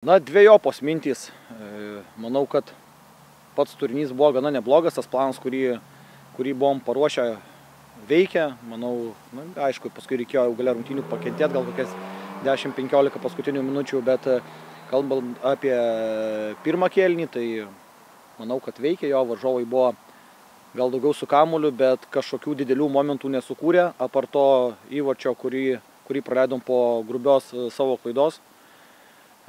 Na, dvejopos mintys. Manau, kad pats turinys buvo gana neblogas, tas planas, kurį buvom paruošę, veikia. Manau, aišku, paskui reikėjo jau gale rungtynių pakentėti, gal kokias 10-15 paskutinių minučių, bet kalbant apie pirmą kėlinį, tai manau, kad veikia, jo varžovai buvo gal daugiau su kamuoliu, bet kažkokių didelių momentų nesukūrė, apart to įvarčio, kurį praleidom po grubios savo klaidos.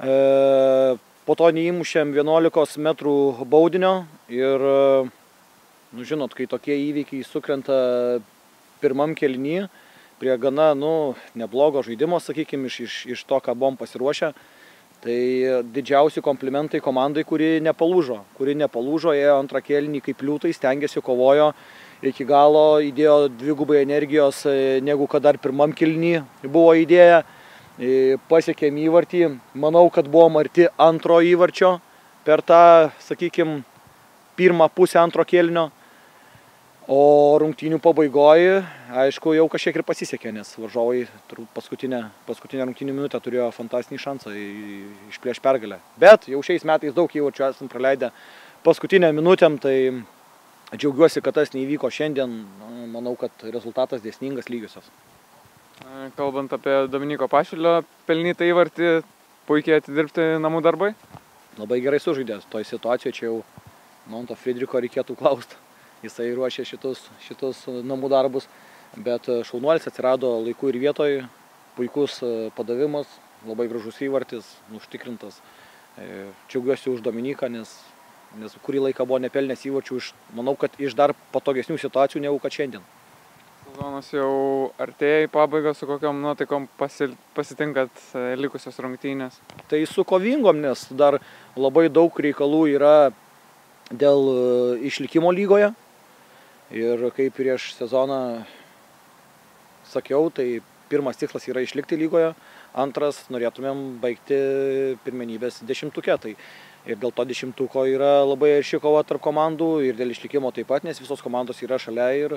Po to neįmušėm 11 metrų baudinio ir, žinot, kai tokie įvykiai sukrenta pirmam kėliny prie gana, neblogo žaidimo, sakykime, iš to, ką buvom pasiruošę, tai didžiausi komplimentai komandai, kuri nepalūžo, ėjo antrą kėlinį kaip liūtai, stengiasi, kovojo, iki galo įdėjo dvigubai energijos, negu kad dar pirmam kėliny buvo įdėję. Pasiekėm įvartį, manau, kad buvom arti antro įvarčio per tą, sakykime, pirmą pusę antro kėlinio, o rungtynių pabaigoje, aišku, jau kažkiek ir pasisekė, nes varžovai paskutinę rungtynių minutę turėjo fantastinį šansą išplėšti pergalę. Bet jau šiais metais daug įvarčių esam praleidę paskutinę minutėm, tai džiaugiuosi, kad tas neįvyko šiandien, manau, kad rezultatas dėsningas, lygiosios. Kalbant apie Dominyko Pašilio pelnytą įvartį, puikiai atidirbti namų darbai? Labai gerai sužaidė. Toj situacijoje čia jau Monto Friedricho reikėtų klausti. Jisai ruošė šitus namų darbus, bet šaunuolis atsirado laiku ir vietoj, puikus padavimas, labai gražus įvartis, užtikrintas. Džiaugiuosi už Dominiką, nes kurį laiką buvo nepelnęs įvarčių, manau, kad iš dar patogesnių situacijų negu kad šiandien. Sezonas jau artėja į pabaigą, su kokiom nuotaikom pasitinkat likusios rungtynės? Tai su kovingom, nes dar labai daug reikalų yra dėl išlikimo lygoje. Ir kaip prieš sezoną sakiau, tai pirmas tikslas yra išlikti lygoje, antras norėtumėm baigti pirmenybės 10-tuke. Ir dėl to 10-tuko yra labai arši kova tarp komandų ir dėl išlikimo taip pat, nes visos komandos yra šalia ir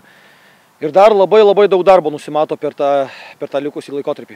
dar labai daug darbo nusimato per tą likusį laikotarpį.